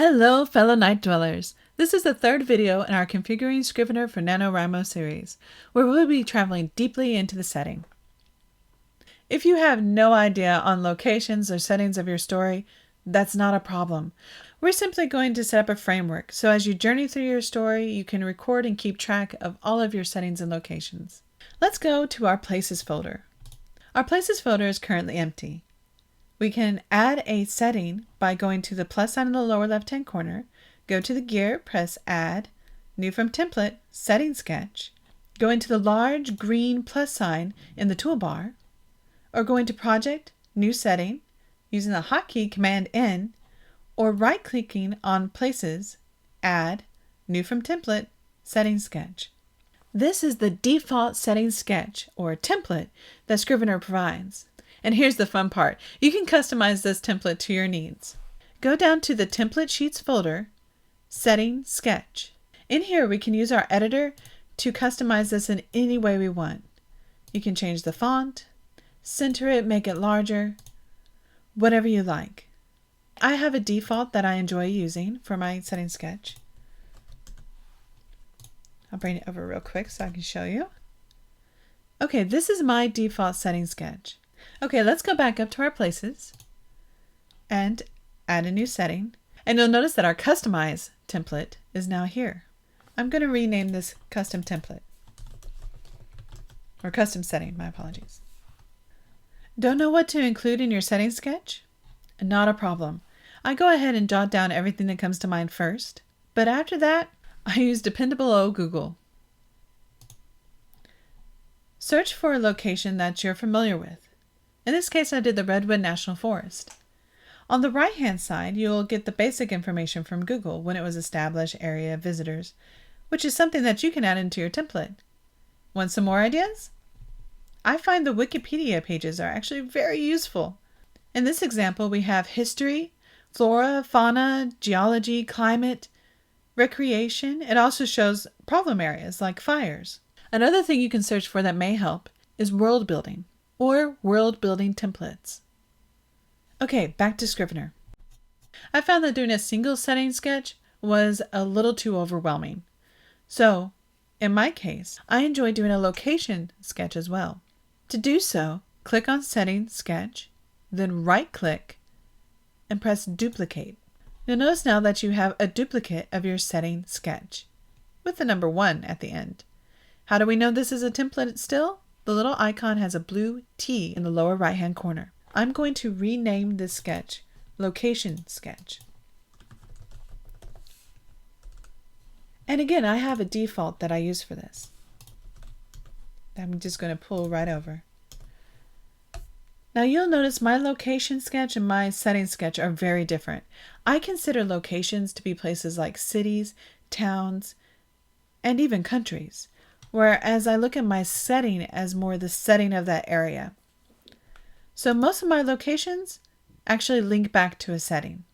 Hello, fellow night dwellers. This is the third video in our Configuring Scrivener for NaNoWriMo series, where we'll be traveling deeply into the setting. If you have no idea on locations or settings of your story, that's not a problem. We're simply going to set up a framework, so as you journey through your story, you can record and keep track of all of your settings and locations. Let's go to our Places folder. Our Places folder is currently empty. We can add a setting by going to the plus sign in the lower left-hand corner, go to the gear, press Add, New from Template, Setting Sketch, go into the large green plus sign in the toolbar, or go into Project, New Setting, using the hotkey Command N, or right-clicking on Places, Add, New from Template, Setting Sketch. This is the default setting sketch, or template, that Scrivener provides. And here's the fun part. You can customize this template to your needs. Go down to the Template Sheets folder, Setting Sketch. In here, we can use our editor to customize this in any way we want. You can change the font, center it, make it larger, whatever you like. I have a default that I enjoy using for my setting sketch. I'll bring it over real quick so I can show you. Okay, this is my default setting sketch. Okay, let's go back up to our Places and add a new setting. And you'll notice that our Customize template is now here. I'm going to rename this Custom Template. Or Custom Setting, my apologies. Don't know what to include in your setting sketch? Not a problem. I go ahead and jot down everything that comes to mind first. But after that, I use dependable old Google. Search for a location that you're familiar with. In this case, I did the Redwood National Forest. On the right-hand side, you'll get the basic information from Google, when it was established, area, visitors, which is something that you can add into your template. Want some more ideas? I find the Wikipedia pages are actually very useful. In this example, we have history, flora, fauna, geology, climate, recreation. It also shows problem areas like fires. Another thing you can search for that may help is world building, or world building templates. Okay, back to Scrivener. I found that doing a single setting sketch was a little too overwhelming. So, in my case, I enjoy doing a location sketch as well. To do so, click on Setting Sketch, then right-click and press Duplicate. You'll notice now that you have a duplicate of your setting sketch, with the number 1 at the end. How do we know this is a template still? The little icon has a blue T in the lower right-hand corner. I'm going to rename this sketch Location Sketch. And again, I have a default that I use for this. I'm just going to pull right over. Now you'll notice my location sketch and my setting sketch are very different. I consider locations to be places like cities, towns, and even countries, whereas I look at my setting as more the setting of that area. So most of my locations actually link back to a setting.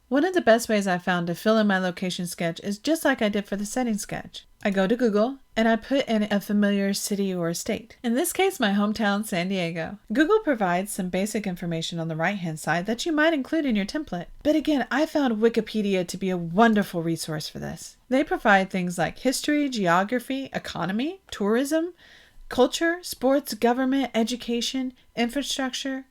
One of the best ways I found to fill in my location sketch is just like I did for the setting sketch. I go to Google and I put in a familiar city or state. In this case, my hometown, San Diego. Google provides some basic information on the right-hand side that you might include in your template. But again, I found Wikipedia to be a wonderful resource for this. They provide things like history, geography, economy, tourism, culture, sports, government, education, infrastructure.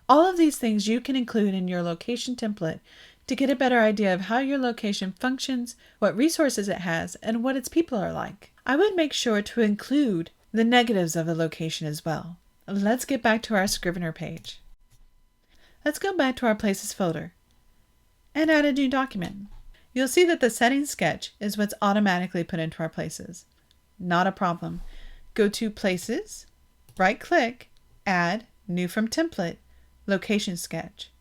All of these things you can include in your location template to get a better idea of how your location functions, what resources it has, and what its people are like. I would make sure to include the negatives of a location as well. Let's get back to our Scrivener page. Let's go back to our Places folder and add a new document. You'll see that the setting sketch is what's automatically put into our Places. Not a problem. Go to Places, right-click, Add, New from Template, Location Sketch.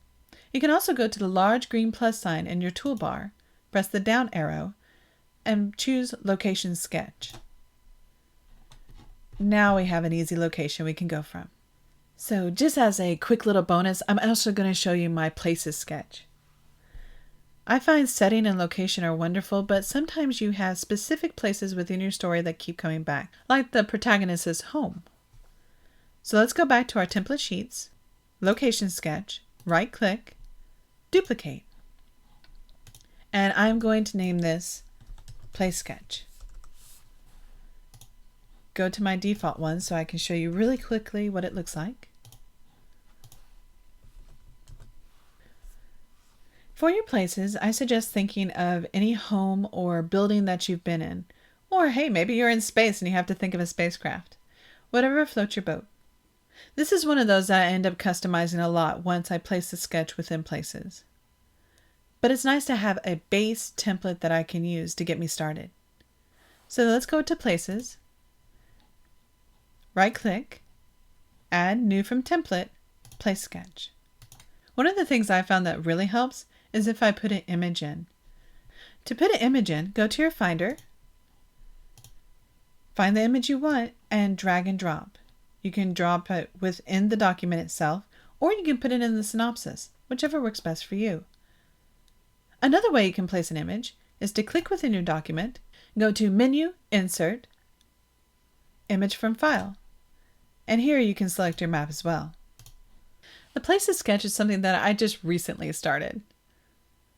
You can also go to the large green plus sign in your toolbar, press the down arrow, and choose Location Sketch. Now we have an easy location we can go from. So just as a quick little bonus, I'm also going to show you my Places sketch. I find setting and location are wonderful, but sometimes you have specific places within your story that keep coming back, like the protagonist's home. So let's go back to our template sheets, Location Sketch, right-click, Duplicate. And I'm going to name this Place Sketch. Go to my default one so I can show you really quickly what it looks like. For your places, I suggest thinking of any home or building that you've been in. Or hey, maybe you're in space and you have to think of a spacecraft. Whatever floats your boat. This is one of those that I end up customizing a lot once I place the sketch within places. But it's nice to have a base template that I can use to get me started. So let's go to Places, right-click, Add New from Template, Place Sketch. One of the things I found that really helps is if I put an image in. To put an image in, go to your Finder, find the image you want, and drag and drop. You can drop it within the document itself, or you can put it in the synopsis, whichever works best for you. Another way you can place an image is to click within your document, go to Menu, Insert, Image from File, and here you can select your map as well. The Places sketch is something that I just recently started,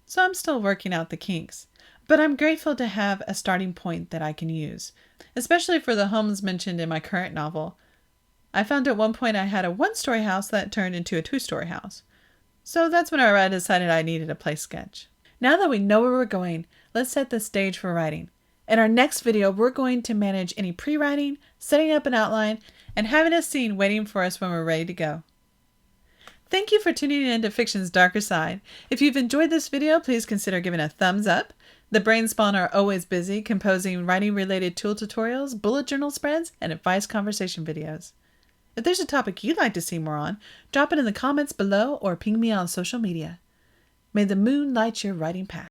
so I'm still working out the kinks, but I'm grateful to have a starting point that I can use, especially for the homes mentioned in my current novel. I found at one point I had a one-story house that turned into a two-story house, so that's when I decided I needed a place sketch. Now that we know where we're going, let's set the stage for writing. In our next video, we're going to manage any pre-writing, setting up an outline, and having a scene waiting for us when we're ready to go. Thank you for tuning in to Fiction's Darker Side. If you've enjoyed this video, please consider giving a thumbs up. The Brain Spawn are always busy composing writing-related tool tutorials, bullet journal spreads, and advice conversation videos. If there's a topic you'd like to see more on, drop it in the comments below or ping me on social media. May the moon light your writing path.